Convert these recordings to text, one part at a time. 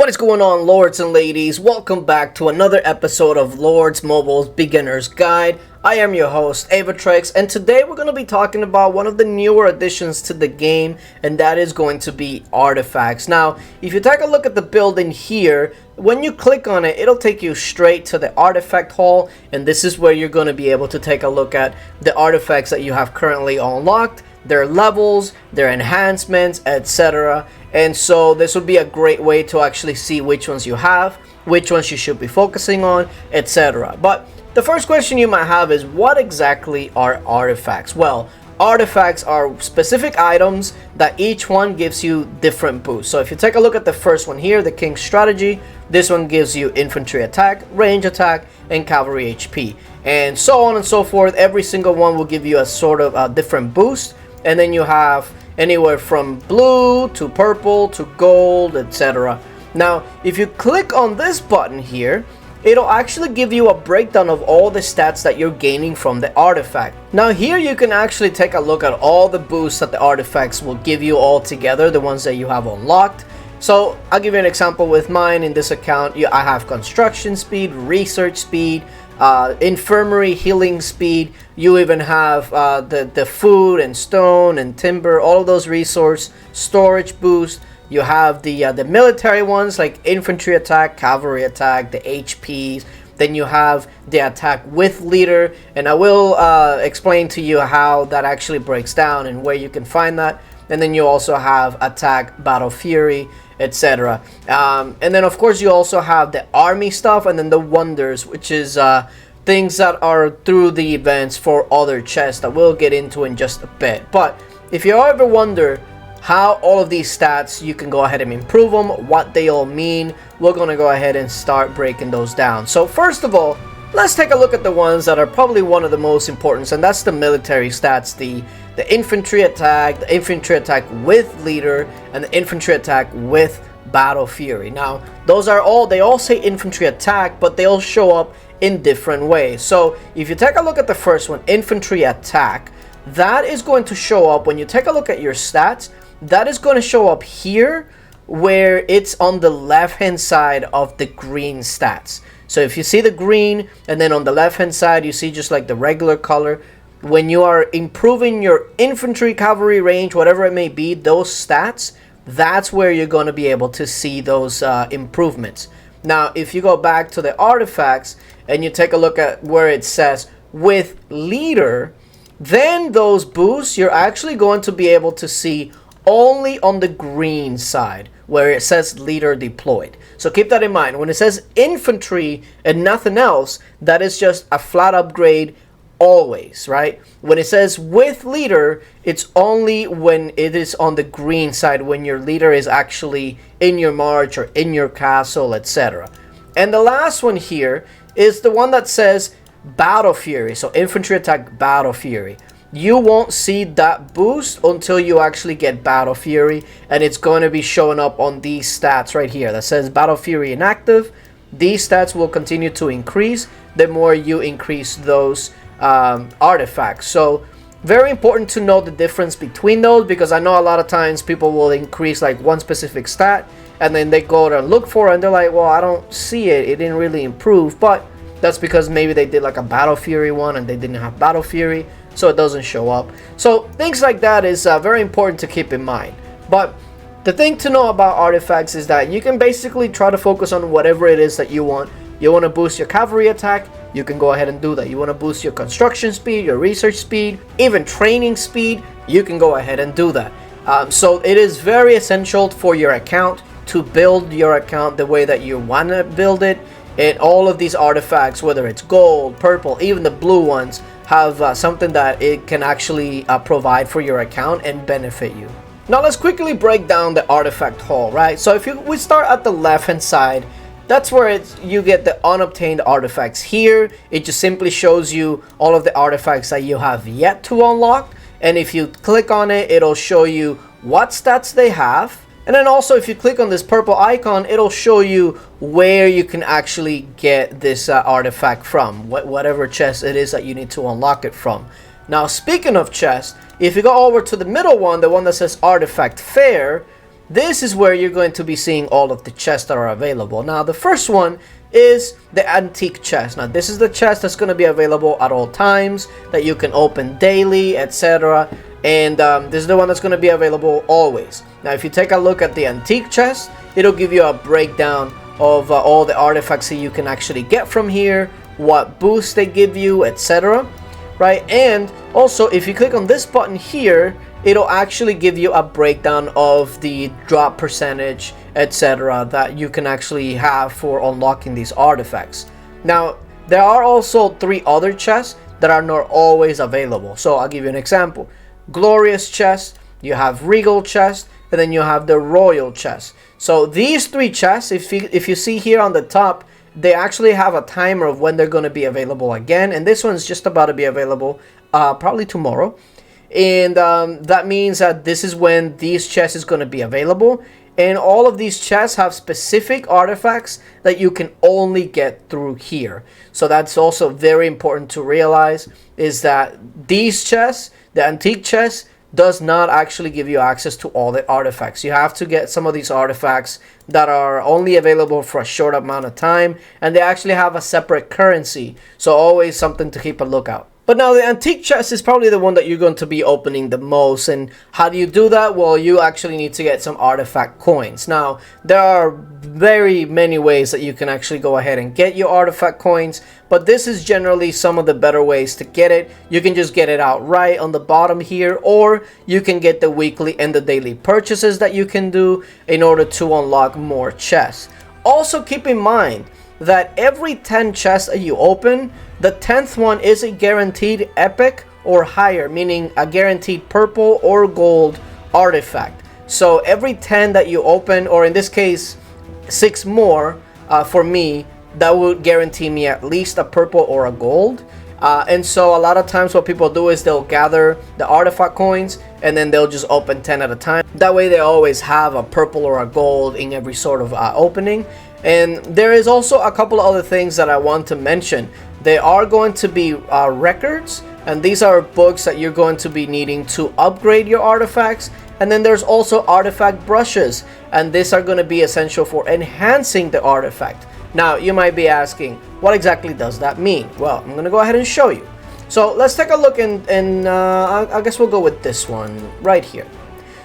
What is going on, lords and ladies? Welcome back to another episode of Lords Mobile's Beginner's Guide. I am your host, Aevatrex, and today we're going to be talking about one of the newer additions to the game, and that is going to be artifacts. Now, if you take a look at the building here, when you click on it, it'll take you straight to the artifact hall, and this is where you're going to be able to take a look at the artifacts that you have currently unlocked, their levels, their enhancements, etc. And so this would be a great way to actually see which ones you have, which ones you should be focusing on, etc. But the first question you might have is, what exactly are artifacts? Well, artifacts are specific items that each one gives you different boosts. So if you take a look at the first one here, the King's Strategy, this one gives you infantry attack, range attack, and cavalry HP, and so on and so forth. Every single one will give you a sort of a different boost, and then you have anywhere from blue to purple to gold, etc. Now, if you click on this button here, it'll actually give you a breakdown of all the stats that you're gaining from the artifact. Now here you can actually take a look at all the boosts that the artifacts will give you all together, the ones that you have unlocked. So I'll give you an example with mine. In this account, I have construction speed, research speed, infirmary healing speed. You even have the food and stone and timber, all of those resource storage boost. You have the military ones like infantry attack, cavalry attack, the HPs. Then you have the attack with leader, and I will explain to you how that actually breaks down and where you can find that. And then you also have attack, battle fury, etc. And then of course you also have the army stuff, and then the wonders, which is things that are through the events for other chests that we'll get into in just a bit. But if you ever wonder how all of these stats, you can go ahead and improve them, what they all mean, we're going to go ahead and start breaking those down. So first of all, let's take a look at the ones that are probably one of the most important, and that's the military stats, the infantry attack, the infantry attack with leader, and the infantry attack with battle fury. Now, those are all, they all say infantry attack, but they all show up in different ways. So if you take a look at the first one, infantry attack, that is going to show up when you take a look at your stats. That is going to show up here where it's on the left hand side of the green stats. So if you see the green, and then on the left hand side you see just like the regular color, when you are improving your infantry, cavalry, range, whatever it may be, those stats, that's where you're going to be able to see those improvements. Now if you go back to the artifacts and you take a look at where it says with leader, then those boosts you're actually going to be able to see only on the green side where it says leader deployed. So keep that in mind. When it says infantry and nothing else, that is just a flat upgrade always, right? When it says with leader, it's only when it is on the green side, when your leader is actually in your march or in your castle, etc. And the last one here is the one that says battle fury. So infantry attack, battle fury. You won't see that boost until you actually get battle fury, and it's going to be showing up on these stats right here that says battle fury inactive. These stats will continue to increase the more you increase those artifacts. So very important to know the difference between those, because I know a lot of times people will increase like one specific stat and then they go to look for it and they're like, well, I don't see it, it didn't really improve. But that's because maybe they did like a battle fury one and they didn't have battle fury, so it doesn't show up. So things like that is very important to keep in mind. But the thing to know about artifacts is that you can basically try to focus on whatever it is that you want. You want to boost your cavalry attack, you can go ahead and do that. You want to boost your construction speed, your research speed, even training speed, you can go ahead and do that. So it is very essential for your account to build your account the way that you want to build it. And all of these artifacts, whether it's gold, purple, even the blue ones, have something that it can actually provide for your account and benefit you. Now let's quickly break down the artifact hall, right? So if we start at the left hand side, that's where you get the unobtained artifacts. Here it just simply shows you all of the artifacts that you have yet to unlock, and if you click on it, it'll show you what stats they have. And then also if you click on this purple icon, it'll show you where you can actually get this artifact from, whatever chest it is that you need to unlock it from. Now speaking of chests, if you go over to the middle one, the one that says artifact fair, this is where you're going to be seeing all of the chests that are available. Now, the first one is the antique chest. Now, this is the chest that's going to be available at all times, that you can open daily, etc. And this is the one that's going to be available always. Now, if you take a look at the antique chest, it'll give you a breakdown of all the artifacts that you can actually get from here, what boosts they give you, etc. Right? And also, if you click on this button here, it'll actually give you a breakdown of the drop percentage, etc. that you can actually have for unlocking these artifacts. Now, there are also 3 other chests that are not always available. So I'll give you an example. Glorious chest, you have Regal chest, and then you have the Royal chest. So these 3 chests, if you see here on the top, they actually have a timer of when they're going to be available again. And this one's just about to be available probably tomorrow. And that means that this is when these chests is going to be available. And all of these chests have specific artifacts that you can only get through here. So that's also very important to realize, is that these chests, the antique chests, does not actually give you access to all the artifacts. You have to get some of these artifacts that are only available for a short amount of time, and they actually have a separate currency. So always something to keep a lookout. But now the antique chest is probably the one that you're going to be opening the most. And how do you do that? Well, you actually need to get some artifact coins. Now, there are very many ways that you can actually go ahead and get your artifact coins, but this is generally some of the better ways to get it. You can just get it outright on the bottom here, or you can get the weekly and the daily purchases that you can do in order to unlock more chests. Also, keep in mind that every 10 chests that you open, the 10th one is a guaranteed epic or higher, meaning a guaranteed purple or gold artifact. So every 10 that you open, or in this case 6 more for me, that would guarantee me at least a purple or a gold. And so a lot of times what people do is they'll gather the artifact coins and then they'll just open 10 at a time. That way they always have a purple or a gold in every sort of opening. And there is also a couple of other things that I want to mention. There are going to be records, and these are books that you're going to be needing to upgrade your artifacts. And then there's also artifact brushes, and these are going to be essential for enhancing the artifact. Now, you might be asking, what exactly does that mean? Well, I'm going to go ahead and show you. So let's take a look, and I guess we'll go with this one right here.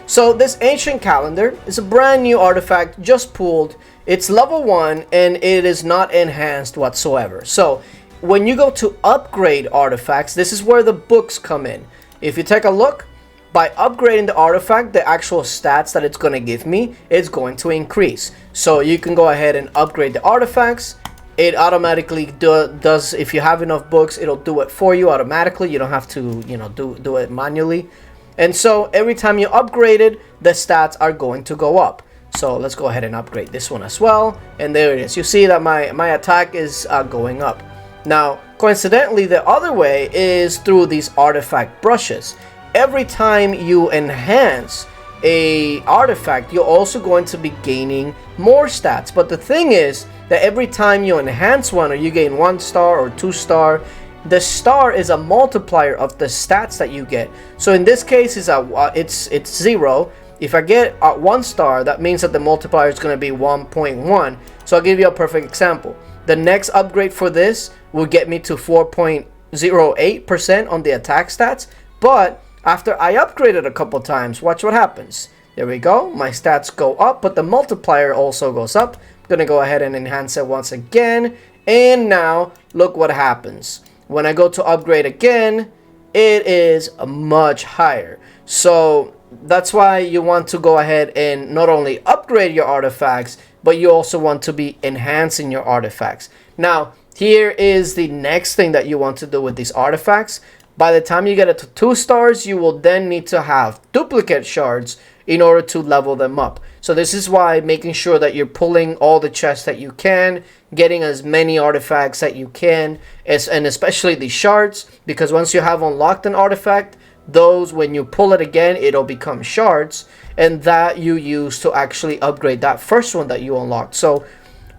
So this ancient calendar is a brand new artifact just pulled. It's level 1 and it is not enhanced whatsoever. So when you go to upgrade artifacts, this is where the books come in. If you take a look, by upgrading the artifact, the actual stats that it's going to give me is going to increase. So you can go ahead and upgrade the artifacts. It automatically does, if you have enough books, it'll do it for you automatically. You don't have to, do it manually. And so every time you upgrade it, the stats are going to go up. So let's go ahead and upgrade this one as well. And there it is. You see that my attack is going up. Now, coincidentally, the other way is through these artifact brushes. Every time you enhance a artifact, you're also going to be gaining more stats. But the thing is that every time you enhance one, or you gain 1 star or 2 star, the star is a multiplier of the stats that you get. So in this case, it's 0. If I get 1 star, that means that the multiplier is going to be 1.1. So I'll give you a perfect example. The next upgrade for this will get me to 4.08% on the attack stats. But after I upgrade it a couple times, watch what happens. There we go. My stats go up, but the multiplier also goes up. I'm going to go ahead and enhance it once again. And now, look what happens. When I go to upgrade again, it is much higher. So that's why you want to go ahead and not only upgrade your artifacts, but you also want to be enhancing your artifacts. Now, here is the next thing that you want to do with these artifacts. By the time you get it to 2 stars, you will then need to have duplicate shards in order to level them up. So this is why making sure that you're pulling all the chests that you can, getting as many artifacts that you can, and especially the shards, because once you have unlocked an artifact, those, when you pull it again, it'll become shards, and that you use to actually upgrade that first one that you unlocked. So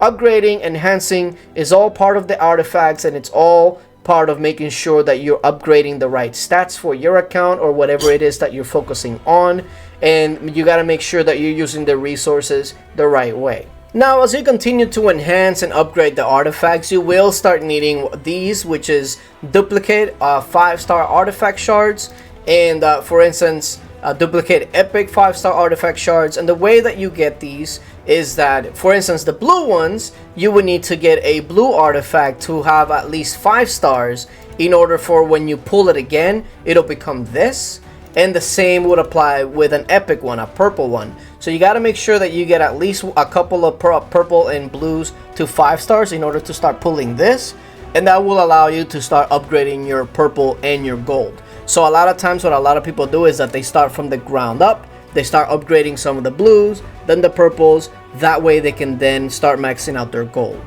upgrading, enhancing is all part of the artifacts, and it's all part of making sure that you're upgrading the right stats for your account or whatever it is that you're focusing on, and you got to make sure that you're using the resources the right way. Now, as you continue to enhance and upgrade the artifacts, you will start needing these, which is duplicate 5-star artifact shards, and for instance, duplicate epic 5-star artifact shards. And the way that you get these is that, for instance, the blue ones, you would need to get a blue artifact to have at least 5 stars in order for when you pull it again, it'll become this. And the same would apply with an epic one, a purple one. So you got to make sure that you get at least a couple of purple and blues to 5 stars in order to start pulling this. And that will allow you to start upgrading your purple and your gold. So a lot of times what a lot of people do is that they start from the ground up. They start upgrading some of the blues, then the purples. That way they can then start maxing out their gold.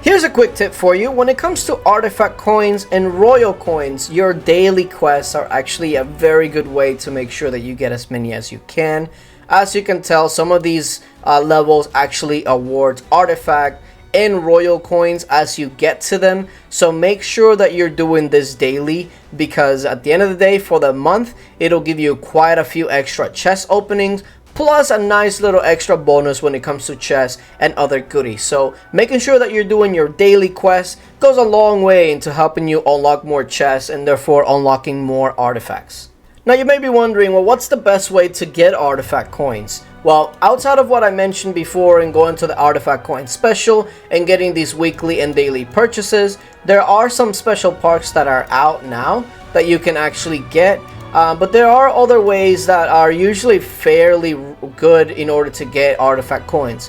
Here's a quick tip for you. When it comes to artifact coins and royal coins, your daily quests are actually a very good way to make sure that you get as many as you can. As you can tell, some of these levels actually award artifact and royal coins as you get to them. So make sure that you're doing this daily, because at the end of the day, for the month, it'll give you quite a few extra chest openings, plus a nice little extra bonus when it comes to chests and other goodies. So making sure that you're doing your daily quests goes a long way into helping you unlock more chests and therefore unlocking more artifacts. Now you may be wondering, well, what's the best way to get artifact coins? Well, outside of what I mentioned before and going to the artifact coin special and getting these weekly and daily purchases, there are some special parks that are out now that you can actually get. But there are other ways that are usually fairly good in order to get artifact coins.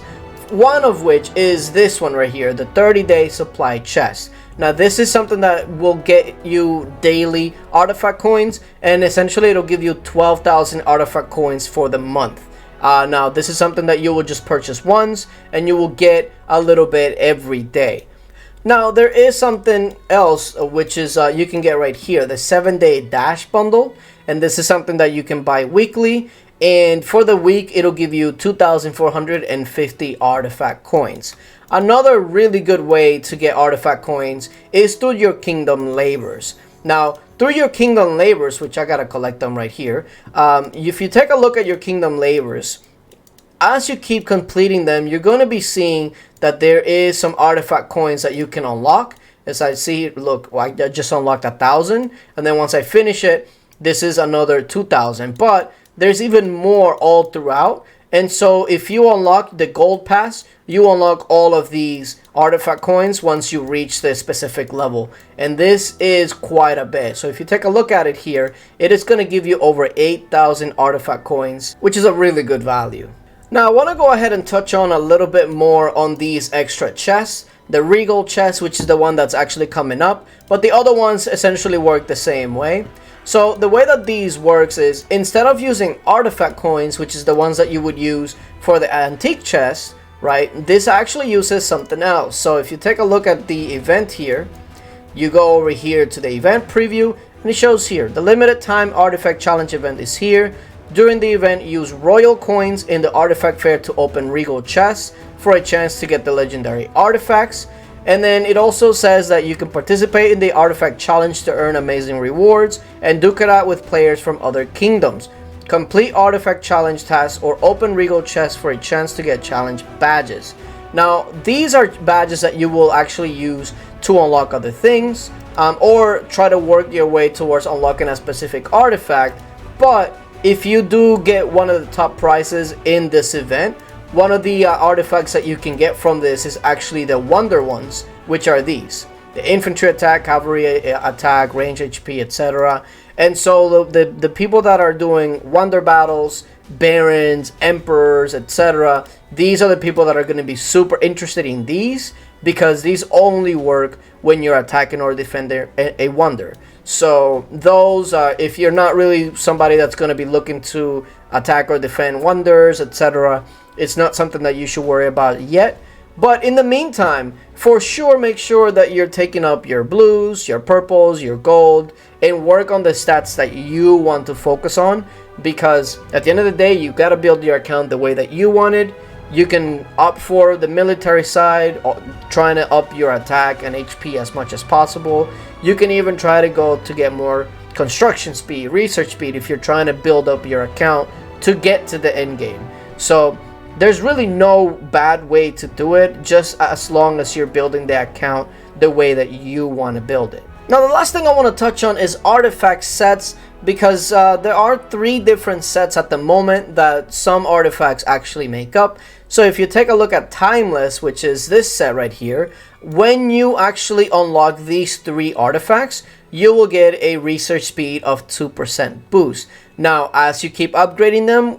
One of which is this one right here, the 30-day supply chest. Now this is something that will get you daily artifact coins, and essentially it'll give you 12,000 artifact coins for the month. Now this is something that you will just purchase once and you will get a little bit every day. Now there is something else which is you can get right here, the 7-day dash bundle, and this is something that you can buy weekly, and for the week it'll give you 2,450 artifact coins. Another really good way to get artifact coins is through your kingdom labors. Now through your kingdom labors, which I gotta collect them right here, if you take a look at your kingdom labors, as you keep completing them, you're going to be seeing that there is some artifact coins that you can unlock. As I see, look, I just unlocked 1,000, and then once I finish it, this is another 2,000. But there's even more all throughout. And so if you unlock the gold pass, you unlock all of these artifact coins once you reach the specific level. And this is quite a bit. So if you take a look at it here, it is going to give you over 8,000 artifact coins, which is a really good value. Now I want to go ahead and touch on a little bit more on these extra chests. The regal chest, which is the one that's actually coming up, but the other ones essentially work the same way. So the way that these works is, instead of using artifact coins, which is the ones that you would use for the antique chest, right, this actually uses something else. So if you take a look at the event here, you go over here to the event preview, and it shows here the limited time artifact challenge event is here. During the event, use royal coins in the artifact fair to open regal chests for a chance to get the legendary artifacts. And then it also says that you can participate in the artifact challenge to earn amazing rewards and duke it out with players from other kingdoms. Complete artifact challenge tasks or open regal chests for a chance to get challenge badges. Now these are badges that you will actually use to unlock other things, or try to work your way towards unlocking a specific artifact. But if you do get one of the top prizes in this event, one of the artifacts that you can get from this is actually the wonder ones, which are these: the infantry attack, cavalry attack, range HP, etc. And so the people that are doing wonder battles, barons, emperors, etc., these are the people that are going to be super interested in these, because these only work when you're attacking or defending a wonder. So those are, if you're not really somebody that's going to be looking to attack or defend wonders, etc., it's not something that you should worry about yet. But in the meantime, for sure, make sure that you're taking up your blues, your purples, your gold, and work on the stats that you want to focus on, because at the end of the day, you got to build your account the way that you want it. You can opt for the military side, trying to up your attack and HP as much as possible. You can even try to go to get more construction speed, research speed, if you're trying to build up your account to get to the end game. So there's really no bad way to do it, just as long as you're building the account the way that you want to build it. Now, the last thing I want to touch on is artifact sets, because there are 3 different sets at the moment that some artifacts actually make up. So if you take a look at Timeless, which is this set right here, when you actually unlock these 3 artifacts, you will get a research speed of 2% boost. Now, as you keep upgrading them,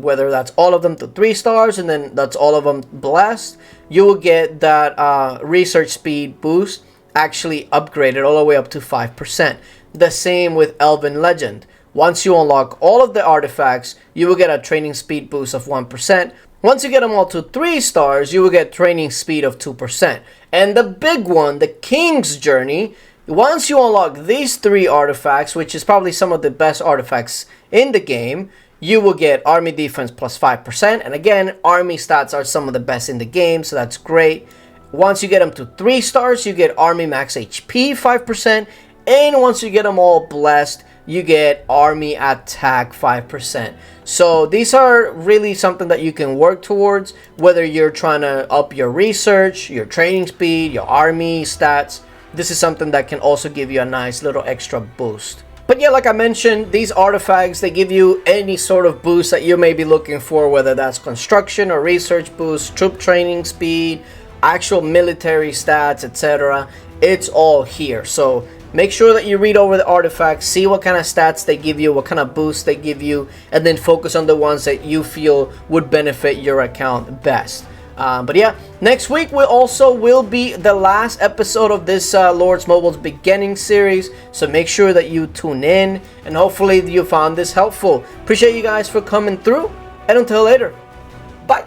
whether that's all of them to 3 stars and then that's all of them blessed, you will get that research speed boost actually upgraded all the way up to 5%. The same with Elven Legend. Once you unlock all of the artifacts, you will get a training speed boost of 1%. Once you get them all to 3 stars, you will get training speed of 2%. And the big one, the King's Journey, once you unlock these 3 artifacts, which is probably some of the best artifacts in the game, you will get army defense plus 5%. And again, army stats are some of the best in the game, so that's great. Once you get them to 3 stars, you get army max HP 5%. And once you get them all blessed, you get army attack 5%. So these are really something that you can work towards, whether you're trying to up your research, your training speed, your army stats. This is something that can also give you a nice little extra boost. But yeah, like I mentioned, these artifacts, they give you any sort of boost that you may be looking for, whether that's construction or research boost, troop training speed, actual military stats, etc. It's all here. So make sure that you read over the artifacts, see what kind of stats they give you, what kind of boosts they give you, and then focus on the ones that you feel would benefit your account best. But yeah, next week will be the last episode of this Lords Mobile's beginning series. So make sure that you tune in, and hopefully you found this helpful. Appreciate you guys for coming through, and until later, bye.